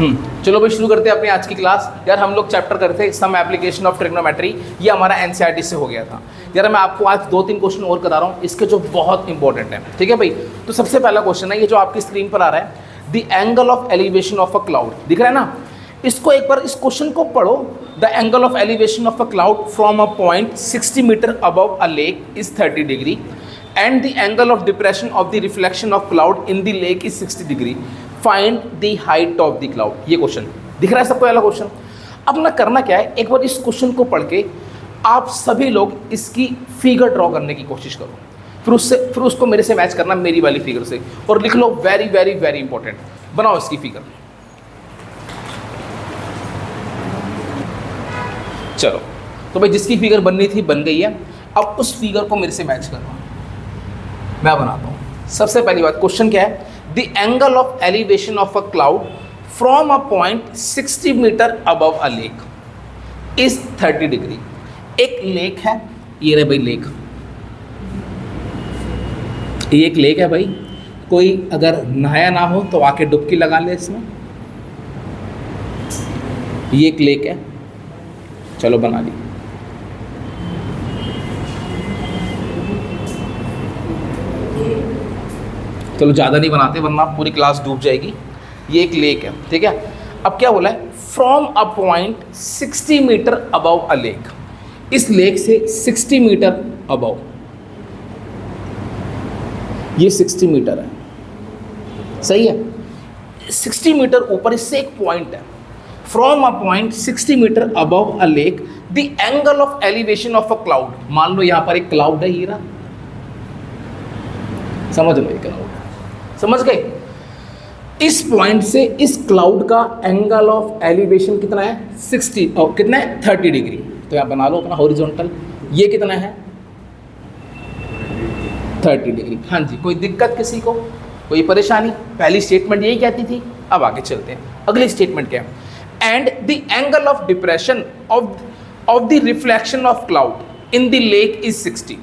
चलो भाई शुरू करते हैं अपनी आज की क्लास। यार हम लोग चैप्टर करते थे सम एप्लीकेशन ऑफ ट्रिग्नोमेट्री, ये हमारा एनसीईआरटी से हो गया था। यार मैं आपको आज 2-3 क्वेश्चन और करा रहा हूँ इसके जो बहुत इंपॉर्टेंट है, ठीक है भाई। तो सबसे पहला क्वेश्चन है ये जो आपकी स्क्रीन पर आ रहा है, the angle of elevation of a cloud, दिख रहा है ना। इसको एक बार इस क्वेश्चन को पढ़ो। The angle of elevation of a cloud from a point 60 metre above a lake is 30 degree and the angle of depression of the reflection of cloud in the lake is 60 degree. Find the height of the cloud. ये question दिख रहा है सबको वाला question. अब ना करना क्या है, एक बार इस क्वेश्चन को पढ़ के आप सभी लोग इसकी फिगर ड्रॉ करने की कोशिश करो, फिर उसको मेरे से मैच करना मेरी वाली फिगर से, और लिख लो वेरी वेरी वेरी इंपॉर्टेंट। बनाओ इसकी फिगर। चलो तो भाई जिसकी फिगर बननी थी बन गई है। अब उस फिगर को मेरे से मैच करो, मैं बनाता हूँ। सबसे पहली बात, क्वेश्चन क्या है, the angle of elevation of a cloud from a point 60 metre above a lake is 30 degree. एक लेक है, ये रहे भाई लेक, ये एक लेक है भाई। कोई अगर नहाया ना हो तो आके डुबकी लगा ले इसमें। ये एक लेक है, चलो बना ली। चलो ज़्यादा नहीं बनाते वरना पूरी क्लास डूब जाएगी। ये एक लेक है, ठीक है। अब क्या बोला है, from a point 60 metre above a lake. इस लेक से 60 मीटर अबव, ये 60 मीटर है, सही है। 60 मीटर ऊपर इससे एक पॉइंट है। From a point 60 metre above a lake the angle of elevation of a cloud. मान लो यहाँ पर एक क्लाउड है, हीरा, समझ लो ये क्लाउड, समझ गए। इस पॉइंट से इस क्लाउड का एंगल ऑफ एलिवेशन कितना है, 60 और कितना है 30 डिग्री। तो यहाँ बना लो अपना हॉरिजॉन्टल, ये कितना है 30 डिग्री। हाँ जी, कोई दिक्कत किसी को, कोई परेशानी? पहली स्टेटमेंट यही कहती थी। अब आगे चलते हैं, अगली स्टेटमेंट क्या है, and the angle of depression of the reflection of cloud in the lake is 60।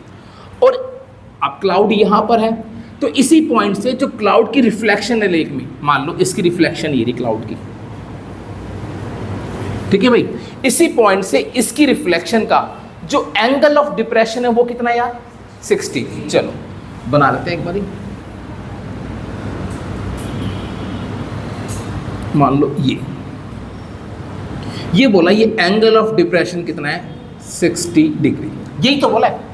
और अब क्लाउड यहाँ पर है, तो इसी पॉइंट से जो क्लाउड की रिफ्लेक्शन है लेक में, मान लो इसकी रिफ्लेक्शन ये रही क्लाउड की, ठीक है भाई। इसी पॉइंट से इसकी रिफ्लेक्शन का जो एंगल ऑफ डिप्रेशन है वो कितना है यार, 60। चलो बना लेते हैं एक बारी। मान लो ये बोला, ये एंगल ऑफ डिप्रेशन कितना है 60 डिग्री, यही तो बोला है।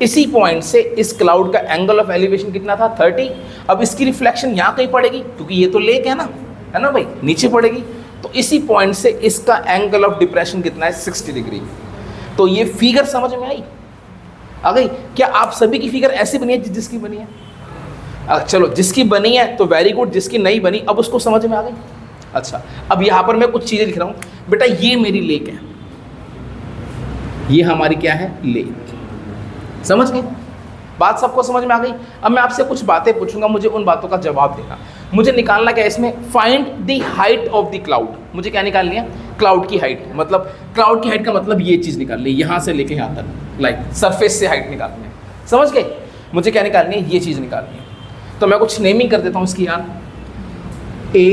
इसी पॉइंट से इस क्लाउड का एंगल ऑफ एलिवेशन कितना था 30। अब इसकी रिफ्लेक्शन यहाँ कहीं पड़ेगी क्योंकि ये तो लेक है ना भाई, नीचे पड़ेगी। तो इसी पॉइंट से इसका एंगल ऑफ डिप्रेशन कितना है 60 डिग्री। तो ये फिगर समझ में आई, आ गई क्या? आप सभी की फिगर ऐसी बनी है जिसकी बनी है? चलो जिसकी बनी है तो वेरी गुड, जिसकी नहीं बनी अब उसको समझ में आ गई। अच्छा, अब यहाँ पर मैं कुछ चीज़ें लिख रहा हूँ बेटा। ये मेरी लेक है, ये हमारी क्या है, लेक। समझ गए? बात सबको समझ में आ गई। अब मैं आपसे कुछ बातें पूछूंगा, मुझे उन बातों का जवाब देना। मुझे निकालना क्या है इसमें, find the height of the cloud. मुझे क्या निकालनी है, क्लाउड की हाइट। मतलब क्लाउड की हाइट का मतलब ये चीज़ निकालनी है, यहाँ से लेके यहाँ तक, लाइक सरफेस से हाइट निकालनी है। समझ गए? मुझे क्या निकालनी है, ये चीज़ निकालनी है। तो मैं कुछ नेमिंग कर देता हूँ इसकी यार, A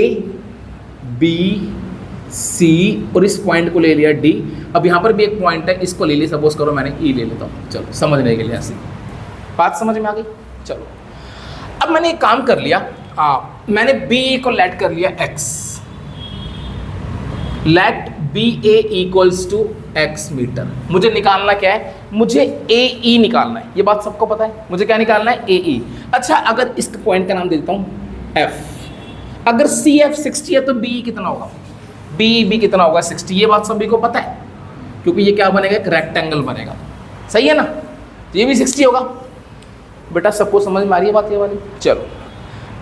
B C और इस पॉइंट को ले लिया D। अब यहाँ पर भी एक पॉइंट है, इसको ले लिया, सपोज करो मैंने E ले लेता हूँ। चलो समझने के लिए ऐसी बात समझ में आ गई। चलो अब मैंने एक काम कर लिया, मैंने B को लेट कर लिया X, let BA equals to X metre. मुझे निकालना क्या है, मुझे AE निकालना है। ये बात सबको पता है, मुझे क्या निकालना है, AE। अच्छा, अगर इस पॉइंट का नाम दे देता हूँ F। अगर CF 60 है तो BE कितना होगा, BE कितना होगा 60। ये बात सभी को पता है क्योंकि ये क्या बनेगा, एक रेक्टेंगल बनेगा, सही है ना। तो ये भी 60 होगा बेटा, सबको समझ में आ रही है बात ये वाली। चलो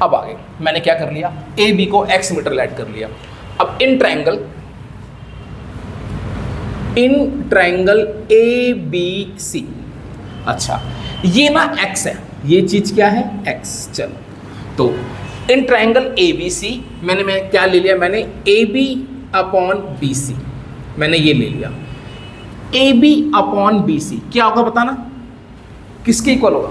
अब आगे मैंने क्या कर लिया, AB को X मीटर लेट कर लिया। अब इन ट्रायंगल ABC, अच्छा ये ना X है, ये चीज़ क्या है X। चलो तो इन ट्रायंगल ABC मैं क्या ले लिया, मैंने AB अपॉन BC, मैंने ये ले लिया। AB अपॉन BC क्या होगा बताना, किसके इक्वल होगा,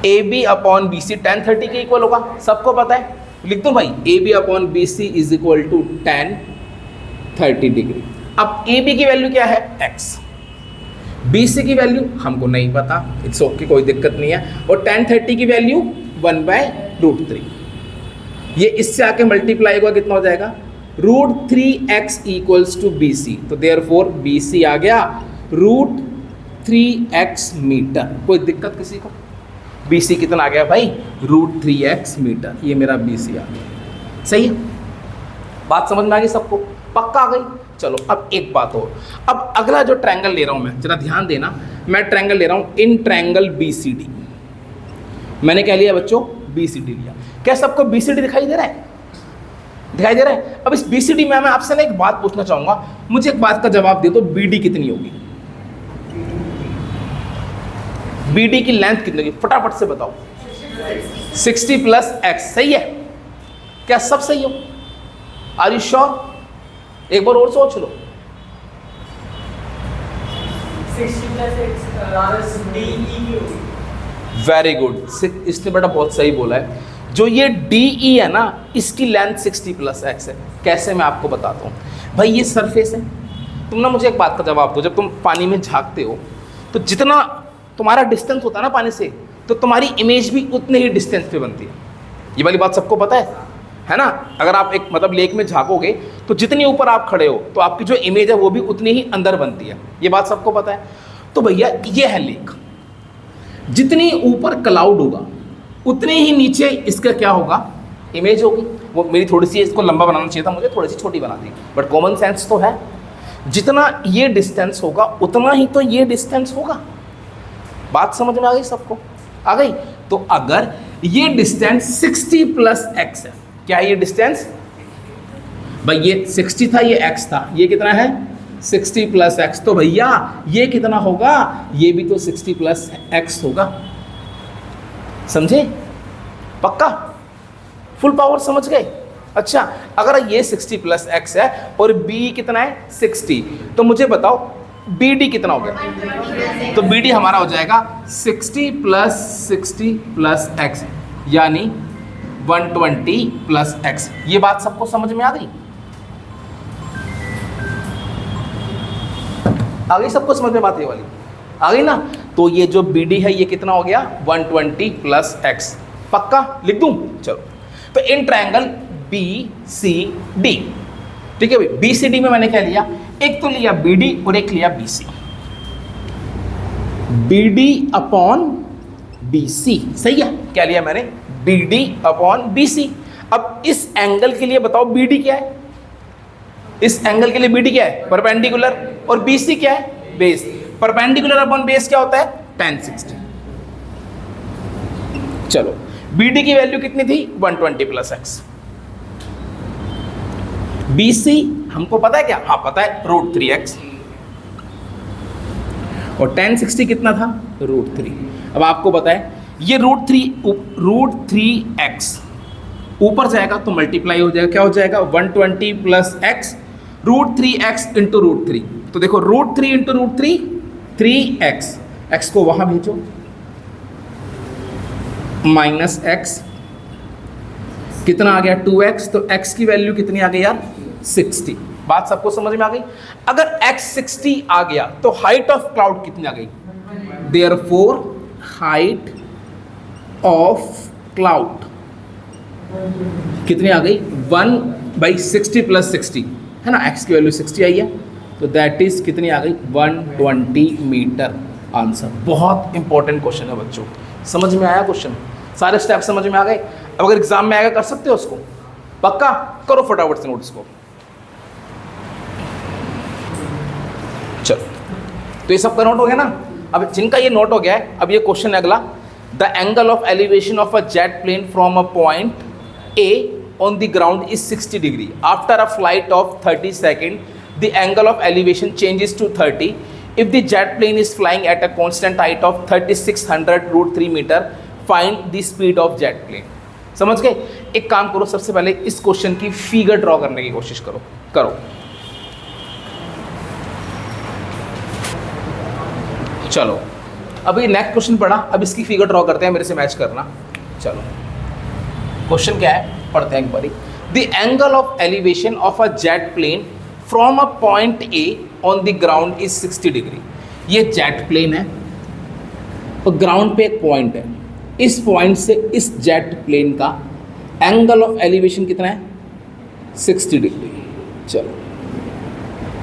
AB अपॉन BC tan 30 के इक्वल होगा, सबको पता है। लिख दो भाई A B upon B C is equal to tan 30 degree. अब ए बी की वैल्यू क्या है x, बी सी की वैल्यू हमको नहीं पता, इट्स ओके कोई दिक्कत नहीं है, और tan 30 की वैल्यू 1/√3। ये इससे आके मल्टीप्लाई होगा कितना हो जाएगा √3x इक्वल्स टू बी सी, तो देयरफॉर बी सी आ गया √3x मीटर। कोई दिक्कत किसी को? बी सी कितना आ गया भाई √3x मीटर, ये मेरा बी सी आ गया। सही है, बात समझ में आ गई सबको? पक्का आ गई? चलो अब एक बात और, अब अगला जो ट्रायंगल ले रहा हूं मैं, जरा ध्यान देना, मैं ट्रायंगल ले रहा हूं इन ट्रायंगल BCD। मैंने क्या लिया बच्चों BCD लिया। क्या सबको BCD दिखाई दे रहा है? दिखाई दे रहा है? अब इस BCD में मैं आपसे ना एक बात पूछना चाहूंगा, मुझे एक बात का जवाब दे दो, BD कितनी होगी? BD की लेंथ कितनी होगी फटाफट से बताओ। 60 + x। सही है? क्या सब सही हो? Are you sure? एक बार और सोच लो। 60 + x DE होगी। वेरी गुड, इसने बेटा बहुत सही बोला है। जो ये DE है ना, इसकी लेंथ 60 + x है। कैसे, मैं आपको बताता हूँ भाई। ये सरफेस है, तुम ना मुझे एक बात का जवाब दो, जब तुम पानी में झांकते हो तो जितना तुम्हारा डिस्टेंस होता है ना पानी से, तो तुम्हारी इमेज भी उतने ही डिस्टेंस पे बनती है। ये वाली बात सबको पता है ना? अगर आप एक मतलब लेक में झांकोगे तो जितनी ऊपर आप खड़े हो तो आपकी जो इमेज है वो भी उतनी ही अंदर बनती है। ये बात सबको पता है। तो भैया ये है लेक, जितनी ऊपर क्लाउड होगा उतने ही नीचे इसका क्या होगा इमेज होगी। वो मेरी थोड़ी सी इसको लंबा बनाना चाहिए था, मुझे थोड़ी सी छोटी बना दी, बट कॉमन सेंस तो है। जितना ये डिस्टेंस होगा उतना ही तो ये डिस्टेंस होगा। बात समझ में आ गई सबको? आ गई? तो अगर ये डिस्टेंस 60 + x है, क्या ये डिस्टेंस भाई, ये 60 था, ये x था, ये कितना है 60 + x, तो भैया ये कितना होगा? ये भी तो 60 + x होगा। समझे? पक्का? फुल पावर समझ गए? अच्छा, अगर ये 60 + x है और b कितना है 60, तो मुझे बताओ BD कितना हो गया? तो BD हमारा हो जाएगा 60 + 60 + x, यानी 120 + x। ये बात सबको समझ में आ गई? आ गई सबको समझ में बात ये वाली? आ गई ना? तो ये जो BD है ये कितना हो गया 120 + x। पक्का? लिख दूं? चलो, तो इन ट्रायंगल BCD, ठीक है भाई। BCD में मैंने क्या लिया, एक तो लिया BD और एक लिया BC। BD अपॉन BC, सही है? क्या लिया मैंने? BD upon BC। अब इस एंगल के लिए बताओ BD क्या है? इस एंगल के लिए BD क्या है? परपेंडिकुलर। और BC क्या है? बेस। परपेंडिकुलर अपॉन बेस क्या होता है? tan 60। चलो, BD की वैल्यू कितनी थी 120 + x। BC हमको पता है क्या? हाँ पता है, √3x। और tan 60 कितना था? √3। अब आपको पता है ये √3x ऊपर जाएगा तो मल्टीप्लाई हो जाएगा, क्या हो जाएगा 120 + x, √3x × √3। तो देखो √3 × √3 3x, x को वहां भेजो, -x कितना आ गया 2x, तो x की वैल्यू कितनी आ गई यार 60। बात सबको समझ में आ गई? अगर x 60 आ गया तो हाइट ऑफ क्लाउड कितनी आ गई? देयरफॉर हाइट ऑफ क्लाउड कितनी आ गई 1/60 + 60 है ना, x की वैल्यू 60 आई है, तो दैट इज कितनी आ गई 120 मीटर। आंसर। बहुत इंपॉर्टेंट क्वेश्चन है बच्चों, समझ में आया क्वेश्चन? सारे स्टेप समझ में आ गए? अब अगर एग्जाम में आएगा कर सकते हो उसको? पक्का? करो फटाफट से नोट्स को। चलो, तो ये सब का नोट हो गया ना? अब जिनका ये नोट हो गया है, अब ये क्वेश्चन है अगला। The angle of elevation of a jet plane from a point A on the ground is 60 degree. After a flight of 30 second the angle of elevation changes to 30 if the jet plane is flying at a constant height of 3600 √3 metre, find the speed of jet plane। समझ गए? एक काम करो, सबसे पहले इस question की figure draw करने की कोशिश करो। चलो, अभी नेक्स्ट क्वेश्चन पढ़ा, अब इसकी फिगर ड्रॉ करते हैं, मेरे से मैच करना। चलो, क्वेश्चन क्या है? पढ़ते हैं एक बारी। The angle of elevation of a jet plane from a point A on the ground is 60 degree. ये जेट प्लेन है और ग्राउंड पे एक पॉइंट है, इस पॉइंट से इस जेट प्लेन का एंगल ऑफ एलिवेशन कितना है 60 डिग्री। चलो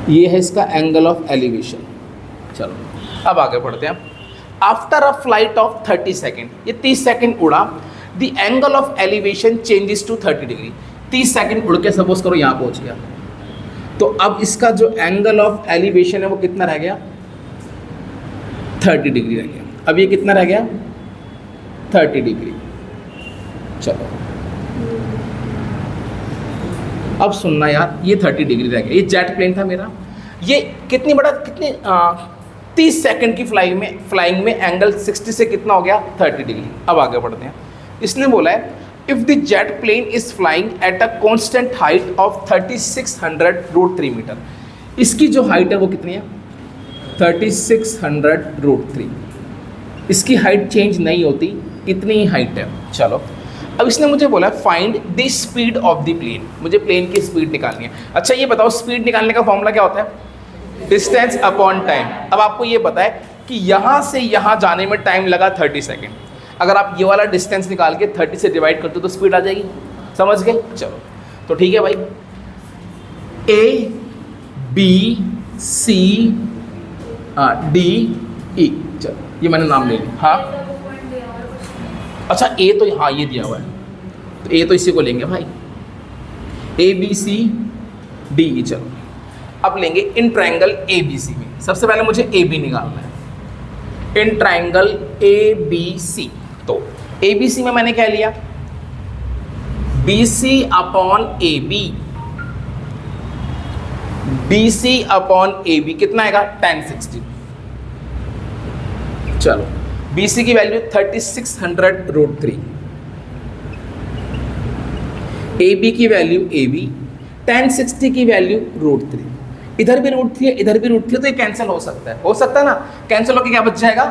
ये है इसका एंगल ऑफ एलिवेशन। चलो अब आगे बढ़ते हैं। After a flight of 30 second, ये 30 सेकेंड उड़ा, the angle of elevation changes to 30 degree. 30 second उड़ के सपोज करो यहाँ पहुँच गया, तो अब इसका जो एंगल ऑफ एलिवेशन है वो कितना रह गया 30 डिग्री रह गया। अब ये कितना रह गया 30 डिग्री। चलो अब सुनना यार, ये 30 डिग्री रह गया, ये जेट प्लेन था मेरा, ये कितनी बड़ा 30 सेकंड की फ्लाइंग में एंगल 60 से कितना हो गया 30 डिग्री। अब आगे बढ़ते हैं। इसने बोला है if the jet plane is flying at a constant height of 3600√3 metre. इसकी जो हाइट है वो कितनी है 3600√3। इसकी हाइट चेंज नहीं होती, इतनी ही हाइट है। चलो अब इसने मुझे बोला find the speed of the plane, मुझे प्लेन की स्पीड निकालनी है। अच्छा ये बताओ स्पीड निकालने का फॉर्मूला क्या होता है डिस्टेंस अपॉन टाइम। अब आपको ये पता है कि यहाँ से यहाँ जाने में टाइम लगा 30 सेकेंड, अगर आप ये वाला डिस्टेंस निकाल के 30 से डिवाइड करते हो तो स्पीड आ जाएगी। समझ गए? चलो तो ठीक है भाई, A B C D E, चलो ये मैंने नाम ले लिया। हाँ अच्छा ए तो हाँ ये दिया हुआ है, तो ए तो इसी को लेंगे भाई, ABCDE। चलो अब लेंगे इन ट्रायंगल ABC में, सबसे पहले मुझे AB निकालना है। इन ट्रायंगल ABC, तो ABC में मैंने क्या लिया BC upon AB, BC upon AB कितना आएगा 1060। चलो BC की वैल्यू 3600√3, AB की वैल्यू AB, 1060 की वैल्यू √3। इधर भी √3 है, इधर भी √3 है, तो ये कैंसिल हो सकता है ना। कैंसिल होकर क्या बच जाएगा,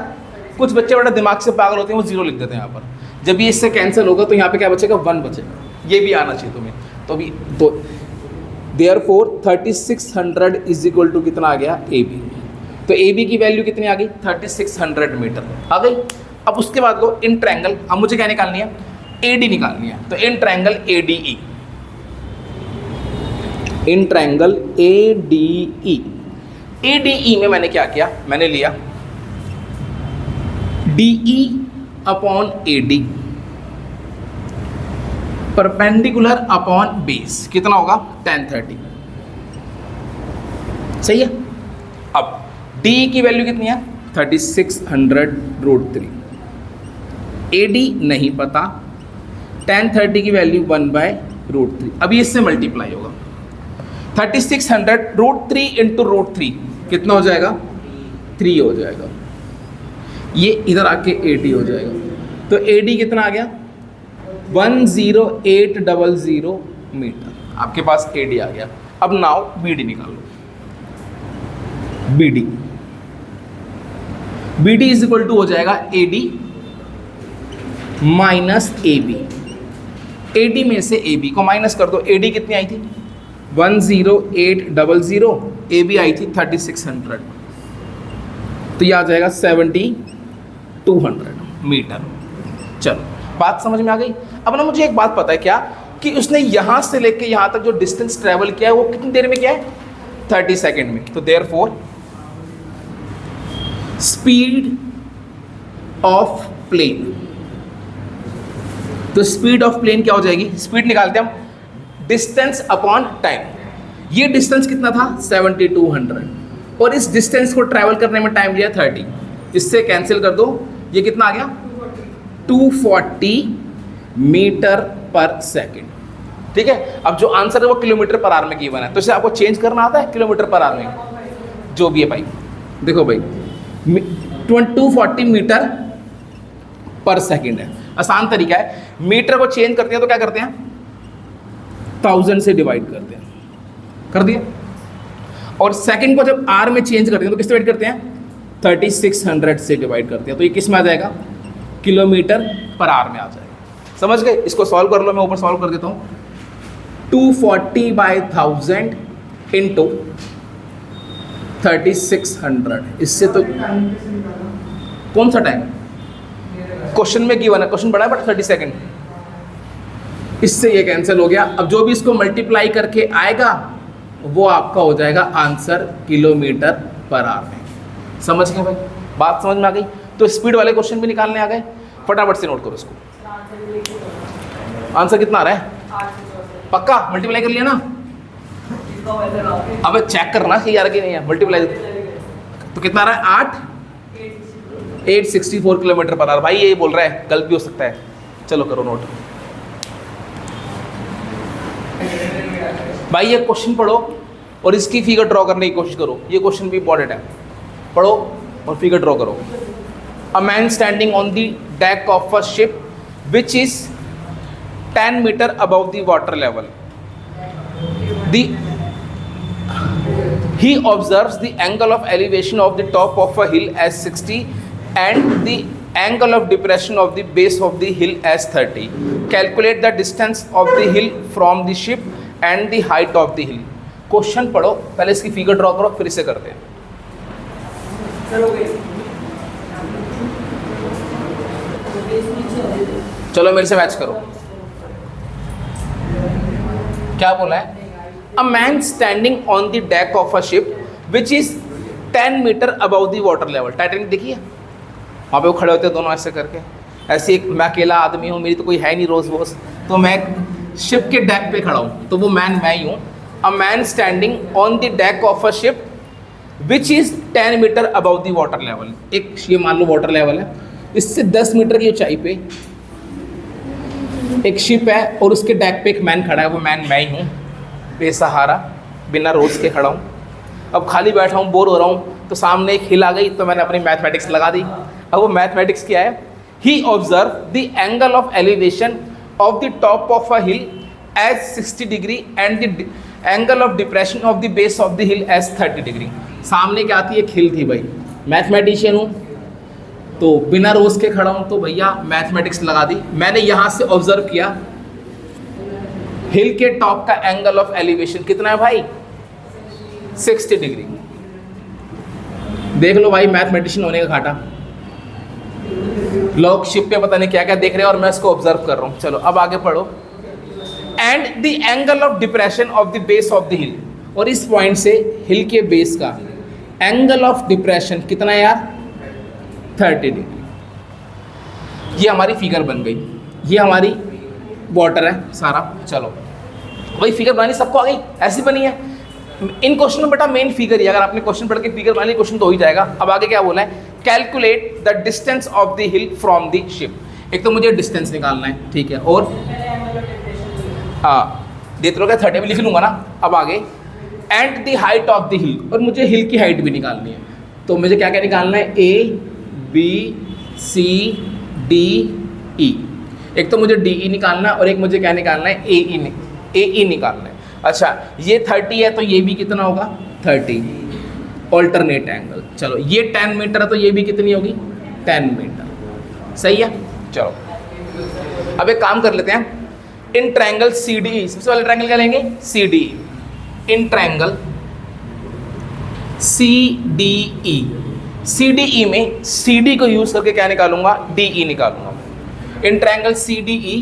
कुछ बच्चे बड़ा दिमाग से पागल होते हैं, वो जीरो लिख देते हैं यहाँ पर। जब ये इससे कैंसिल होगा तो यहाँ पे क्या बचेगा 1 बचेगा। ये भी आना चाहिए तुम्हें। तो भी तो देयरफॉर 3600 इज इक्वल टू कितना आ गया AB, तो AB की वैल्यू कितनी आ गई 3600 मीटर आ गई। अब उसके बाद लो इन ट्रायंगल, अब मुझे क्या निकालनी है AD निकालनी है, तो in triangle ADE, in triangle ADE में मैंने क्या किया, मैंने लिया DE upon AD perpendicular upon base, कितना होगा 1030। सही है। अब DE की वैल्यू कितनी है 3600√3, AD नहीं पता, 1030 की वैल्यू 1/√3। अभी इससे मल्टीप्लाई होगा 3600√3 इंटू √3 कितना हो जाएगा 3 हो जाएगा, ये इधर आके 80 हो जाएगा। तो AD कितना आ गया 10800 मीटर, आपके पास AD आ गया। अब नाउ BD निकालो, BD इज इक्वल टू हो जाएगा AD माइनस AB। AD में से AB को माइनस कर दो, AD कितनी आई थी 10800, AB आई थी 3600, तो ये आ जाएगा 7200 मीटर। चलो बात समझ में आ गई। अब ना मुझे एक बात पता है क्या, कि उसने यहाँ से लेके यहाँ तक जो डिस्टेंस ट्रेवल किया है वो कितनी देर में किया है 30 सेकेंड में। तो देयरफॉर स्पीड ऑफ प्लेन, तो स्पीड ऑफ प्लेन क्या हो जाएगी, स्पीड निकालते हैं हम डिस्टेंस अपॉन टाइम। ये डिस्टेंस कितना था 7200 और इस डिस्टेंस को ट्रैवल करने में टाइम लिया 30, इससे कैंसिल कर दो, ये कितना आ गया 240 मीटर पर सेकेंड। ठीक है। अब जो आंसर है वो किलोमीटर पर आवर में गिवन है, तो इसे आपको चेंज करना आता है किलोमीटर पर आवर में, जो भी है भाई। देखो भाई 240 मीटर पर सेकेंड है, आसान तरीका है। मीटर को चेंज करते हैं तो क्या करते हैं 1000 से डिवाइड करते हैं, कर दिया। और सेकंड को जब आर में चेंज करते हैं तो किस डिवाइड करते हैं 3600 से डिवाइड करते हैं, तो ये किस में आ जाएगा किलोमीटर पर आवर में आ जाएगा। समझ गए? इसको सॉल्व कर लो, मैं ऊपर सॉल्व कर देता हूँ। 240/1000 इंटू 3600, इससे तो कौन सा टाइम क्वेश्चन में गिवन है, क्वेश्चन बड़ा है बट 30 सेकेंड, इससे ये कैंसिल हो गया। अब जो भी इसको मल्टीप्लाई करके आएगा वो आपका हो जाएगा आंसर किलोमीटर पर आवर में। समझ गए भाई? बात समझ में आ गई? तो स्पीड वाले क्वेश्चन भी निकालने आ गए, फटाफट से नोट करो इसको। आंसर कितना आ रहा है? पक्का मल्टीप्लाई कर लिया ना? अब चेक करना कि यार कि नहीं है, मल्टीप्लाई तो कितना आ रहा है? 864 किलोमीटर पर आवर। भाई ये बोल रहा है, गलत भी हो सकता है। चलो करो नोट। भाई ये क्वेश्चन पढ़ो और इसकी फिगर ड्रॉ करने की कोशिश करो, ये क्वेश्चन भी इंपॉर्टेंट है। पढ़ो और फिगर ड्रॉ करो। A man standing on the deck of a ship which is 10 metre above the water level, he observes the angle of elevation of the top of a hill as 60 and the angle of depression of the base of the hill as 30. Calculate the distance of the hill from the ship and the height of the hill. Question पढ़ो, पहले इसकी figure draw करो, फिर इसे करते हैं। चलो मेरे से मैच करो। क्या बोला है? A man standing on the deck of a ship which is 10 metre above the water level. Titanic देखिए, वहाँ पे वो खड़े होते हैं दोनों ऐसे करके। ऐसे एक मैं अकेला आदमी हूँ, मेरी तो कोई है नहीं रोज रोज, तो मैं शिप के डेक पे खड़ा हूँ, तो वो मैन मैं ही हूँ। A man standing on the deck of a ship which is 10 metre above the water level. एक ये मान लो वाटर लेवल है, इससे 10 मीटर की ऊंचाई पे एक शिप है और उसके डेक पे एक मैन खड़ा है, वो मैन मैं ही हूँ, बेसहारा, बिना रोज के खड़ा हूँ। अब खाली बैठा हूँ, बोर हो रहा हूँ, तो सामने एक हिल आ गई, तो मैंने अपनी मैथमेटिक्स लगा दी। अब वो मैथमेटिक्स क्या है? He observe the angle of elevation of the top of a hill as 60 degree and the angle of depression of the base of the hill as 30 degree. सामने क्या आती है? एक हिल थी। भाई मैथमेटिशियन हूँ तो बिना रोज के खड़ा हूँ, तो भैया मैथमेटिक्स लगा दी। मैंने यहाँ से ऑब्जर्व किया हिल के टॉप का एंगल ऑफ एलिवेशन कितना है भाई? 60 डिग्री। देख लो भाई मैथमेटिशियन होने का घाटा। लोग शिप पे पता नहीं क्या क्या देख रहे हैं और मैं इसको ऑब्जर्व कर रहा हूँ। चलो अब आगे पढ़ो। And the angle of depression of the base of the हिल, और इस पॉइंट से हिल के बेस का एंगल ऑफ डिप्रेशन कितना है यार? 30 डिग्री। ये हमारी फिगर बन गई, ये हमारी वाटर है सारा। चलो वही फिगर बनानी सबको आ गई, ऐसी बनी है। इन क्वेश्चन में बेटा मेन फिगर ही, अगर आपने क्वेश्चन पढ़ के फिगर बनानी क्वेश्चन तो हो ही जाएगा। अब आगे क्या बोला है? Calculate the distance of the hill from the ship. एक तो मुझे डिस्टेंस निकालना है, ठीक है, और हाँ देते रहोगे 30 भी लिख लूंगा ना। अब आगे and the height of the हिल, और मुझे हिल की हाइट भी निकालनी है। तो मुझे क्या क्या निकालना है? A B C D E। एक तो मुझे DE निकालना है और एक मुझे क्या निकालना है? AE निकालना है। अच्छा ये 30 है तो ये भी कितना होगा? 30 ऑल्टरनेट एंगल। चलो ये 10 मीटर है तो ये भी कितनी होगी? 10 मीटर। सही है। चलो अब एक काम कर लेते हैं। इन ट्रायंगल CDE, सबसे पहले ट्रायंगल क्या लेंगे? CDE। इन ट्रायंगल CDE में CD को यूज करके क्या निकालूंगा? DE निकालूंगा। In triangle CDE,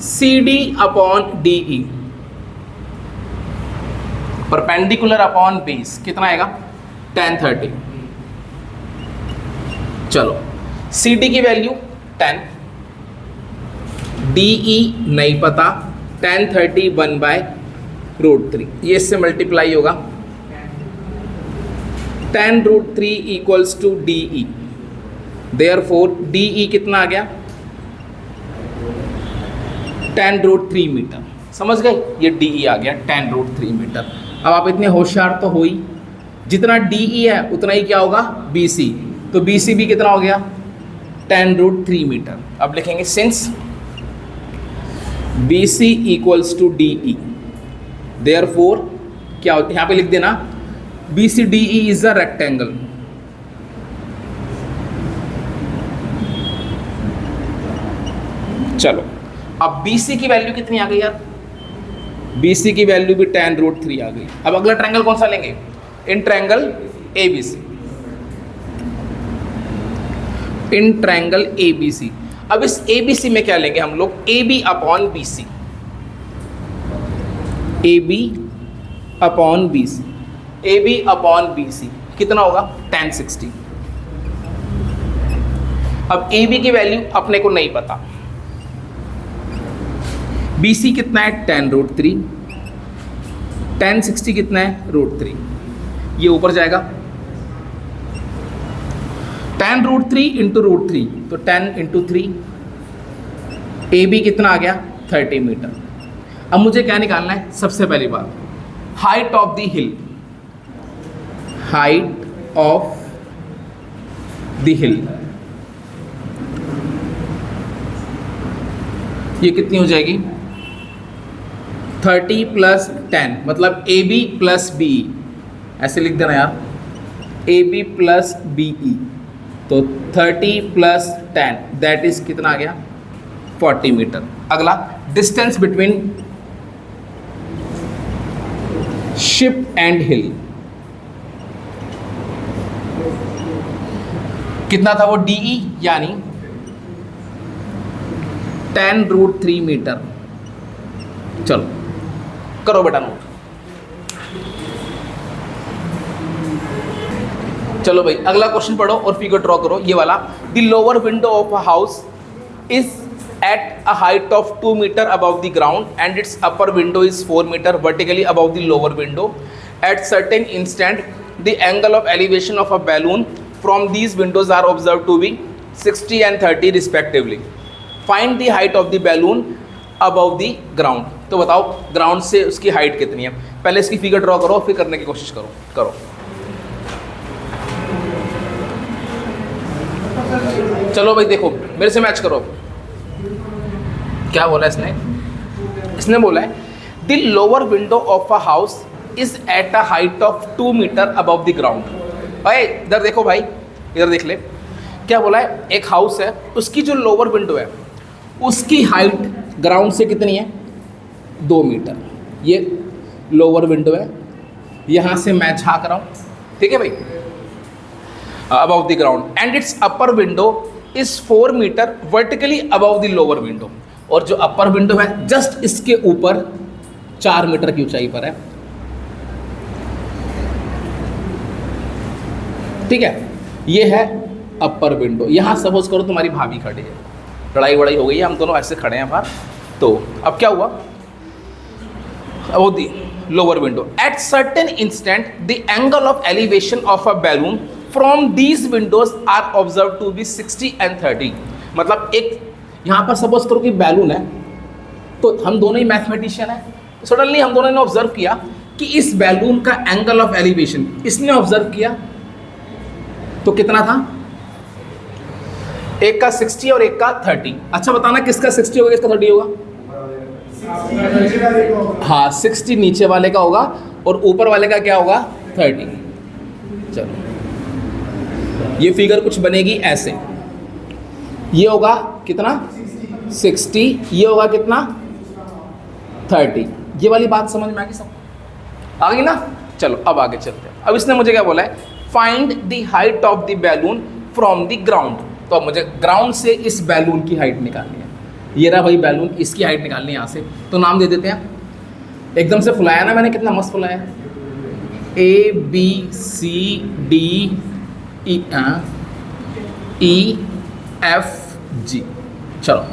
CD upon DE perpendicular upon base कितना आएगा? tan 30। चलो CD की वैल्यू 10, DE नहीं पता, tan 30 1/√3, ये इससे मल्टीप्लाई होगा। tan √3 equals to DE, therefore DE कितना आ गया? tan √3 metre. समझ गए? ये DE आ गया tan √3 मीटर। अब आप इतने होशियार तो हो ही, जितना DE है उतना ही क्या होगा? BC। तो BC भी कितना हो गया? tan √3 metre. अब लिखेंगे since BC equals to DE, therefore क्या होता है? यहाँ पे लिख देना BCDE इज अ रेक्टेंगल। चलो अब BC की वैल्यू कितनी आ गई यार, BC की वैल्यू भी tan√3 आ गई। अब अगला ट्रायंगल कौन सा लेंगे, in triangle ABC, in triangle ABC। अब इस ABC में क्या लेंगे हम लोग, AB upon BC, AB upon BC, AB upon BC कितना होगा tan60। अब AB की वैल्यू अपने को नहीं पता, BC कितना है tan√3, tan60 कितना है √3, ये ऊपर जाएगा tan√3 इंटू √3 तो 10 इंटू 3, AB कितना आ गया 30 मीटर। अब मुझे क्या निकालना है, सबसे पहली बात height of the hill, height of the हिल ये कितनी हो जाएगी 30 प्लस 10 मतलब AB प्लस BE, ऐसे लिख देना यार, AB प्लस BE, तो 30 प्लस 10 दैट इज कितना आ गया 40 मीटर। अगला डिस्टेंस बिटवीन शिप एंड हिल कितना था वो DE यानी tan√3 मीटर। चलो करो बेटा नोट। चलो भाई अगला क्वेश्चन पढ़ो और फिगर ड्रॉ करो, ये वाला। The lower window of a house is at a height of 2 meter above the ground and its upper window is 4 meter vertically above the lower window. At certain instant, the angle of elevation of a balloon from these windows are observed to be 60 and 30 respectively. Find the height of the balloon above the ground. तो बताओ ground से उसकी height कितनी है। पहले इसकी figure draw करो फिर करने की कोशिश करो। चलो भाई देखो मेरे से मैच करो। क्या बोला इसने बोला है the lower window of a house is at a height of 2 metre above the ground. भाई इधर देखो भाई, इधर देख ले क्या बोला है, एक हाउस है उसकी जो लोअर विंडो है उसकी हाइट ग्राउंड से कितनी है 2 मीटर। ये लोअर विंडो है, यहाँ से मैं झाँक रहा हूँ, ठीक है भाई, above the ground and it's upper window is 4 metre vertically above the lower window. और जो अपर विंडो है जस्ट इसके ऊपर 4 मीटर की ऊंचाई पर है, ठीक है। ये है अपर विंडो। यहां सपोज करो तुम्हारी भाभी खड़ी है, लड़ाई वड़ाई हो गई है, हम दोनों ऐसे खड़े हैं बाहर, तो अब क्या हुआ, वो the lower window at certain instant the angle of elevation of a balloon from these windows are observe to be 60 and 30। मतलब एक यहाँ पर सपोज करो कि बैलून है, तो हम दोनों ही मैथमेटिशियन हैं, सडनली हम दोनों ने ऑब्जर्व किया कि इस बैलून का एंगल ऑफ एलिवेशन इसने ऑब्जर्व किया तो कितना था, एक का 60 और एक का 30। अच्छा बताना किसका 60 होगा किसका 30 होगा। हाँ 60 नीचे वाले का होगा और ऊपर वाले का क्या होगा 30। चलो ये फिगर कुछ बनेगी ऐसे, ये होगा कितना 60, ये होगा कितना 30। ये वाली बात समझ में आ गई सब, आ गई ना। चलो अब आगे चलते हैं। अब इसने मुझे क्या बोला है, find the height of the balloon from the ground. तो अब मुझे ग्राउंड से इस बैलून की हाइट निकालनी है। ये रहा भाई बैलून, इसकी हाइट निकालनी है यहाँ से, तो नाम दे देते हैं। एकदम से फुलाया ना मैंने, कितना मस्त फुलाया, ABCDEFG। चलो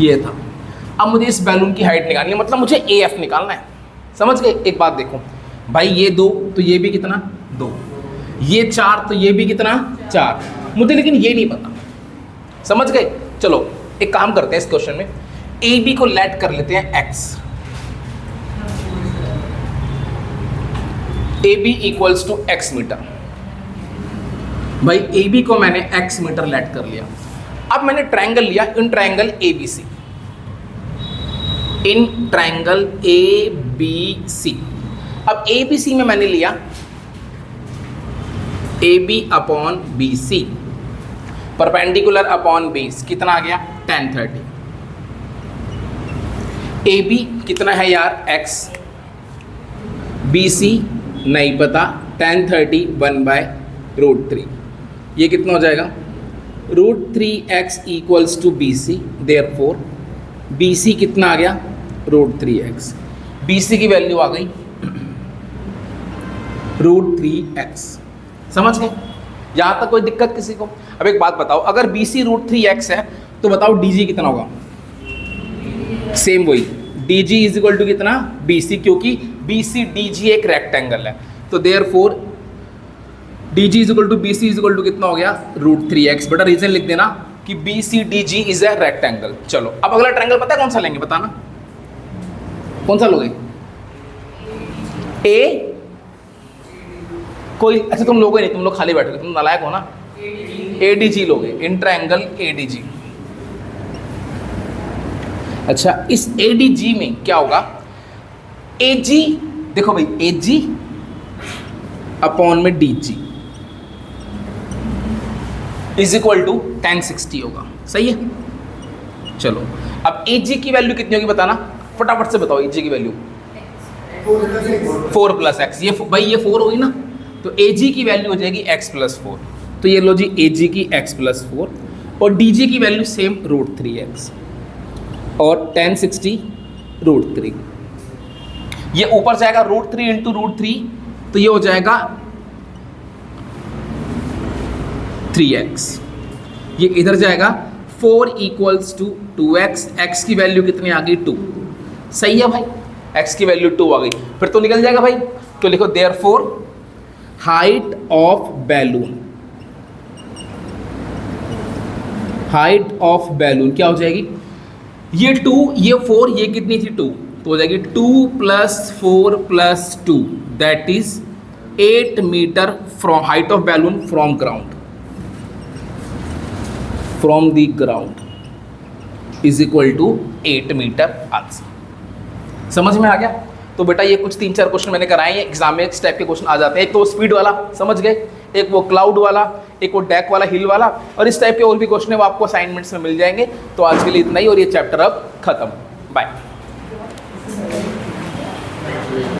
ये था। अब मुझे इस बैलून की हाइट निकालनी है, मतलब मुझे AF निकालना है। समझ गए। एक बात देखो भाई, ये 2 तो ये भी कितना 2, ये 4 तो ये भी कितना 4, मुझे लेकिन ये नहीं पता। समझ गए। चलो एक काम करते हैं, इस क्वेश्चन में AB को लेट कर लेते हैं X। AB equals to X metre. भाई AB को मैंने X मीटर लेट कर लिया। अब मैंने ट्रायंगल लिया, in triangle ABC, in triangle ABC। अब ABC में मैंने लिया AB upon BC perpendicular upon base, कितना आ गया tan 30। ए बी कितना है यार x, बी सी नहीं पता, tan 30 1/√3, ये कितना हो जाएगा √3x equals to B C, therefore B C कितना आ गया √3x, बी सी की वैल्यू आ गई √3x। समझ गए? यहाँ तक कोई दिक्कत किसी को? अब एक बात बताओ, अगर बी सी √3x है तो बताओ डी जी कितना होगा? सेम वही, D G is equal to कितना बी सी, क्योंकि बी सी डी जी एक रेक्टेंगल है, तो therefore D G is equal to B C is equal to कितना हो गया √3x। बेटा रीजन लिख देना कि B C D G is a rectangle. चलो अब अगला ट्रायंगल पता है कौन सा लेंगे, बताना कौन सा लोगे? ए कोई, अच्छा तुम लोगे नहीं, तुम लोग खाली बैठोगे, तुम नालायक हो ना, एडीजी लोगे, इन ट्रायंगल एडीजी। अच्छा इस एडीजी में क्या होगा, एजी देखो भाई, एजी अपॉन में D G is equal to tan 60 होगा, सही है? चलो अब एजी की वैल्यू कितनी होगी बताना, फटाफट से बताओ, एजी की वैल्यू 4 + x, ये भाई ये 4 होगी ना, तो AG की वैल्यू हो जाएगी x + 4, तो ये लो जी AG की x + 4 और DG की वैल्यू सेम √3x और tan 60 √3, ये ऊपर जाएगा √3 × √3, तो ये हो जाएगा 3x, ये इधर जाएगा 4 = 2x, x की वैल्यू कितनी आ गई 2, सही है भाई, x की वैल्यू 2 आ गई, फिर तो निकल जाएगा भाई, तो लिखो therefore height of balloon, height of balloon क्या हो जाएगी, ये 2 ये 4 ये कितनी थी 2, तो हो जाएगी 2 + 4 + 2 that is 8 metre from height of balloon from ground, from the ground is equal to 8 metre answer. समझ में आ गया? तो बेटा ये कुछ 3-4 क्वेश्चन मैंने कराए हैं, एग्जाम में इस टाइप के क्वेश्चन आ जाते हैं, एक तो स्पीड वाला समझ गए, एक वो क्लाउड वाला, एक वो डेक वाला, हिल वाला, और इस टाइप के और भी क्वेश्चन है वो आपको असाइनमेंट्स में मिल जाएंगे। तो आज के लिए इतना ही और ये चैप्टर अब खत्म, बाय।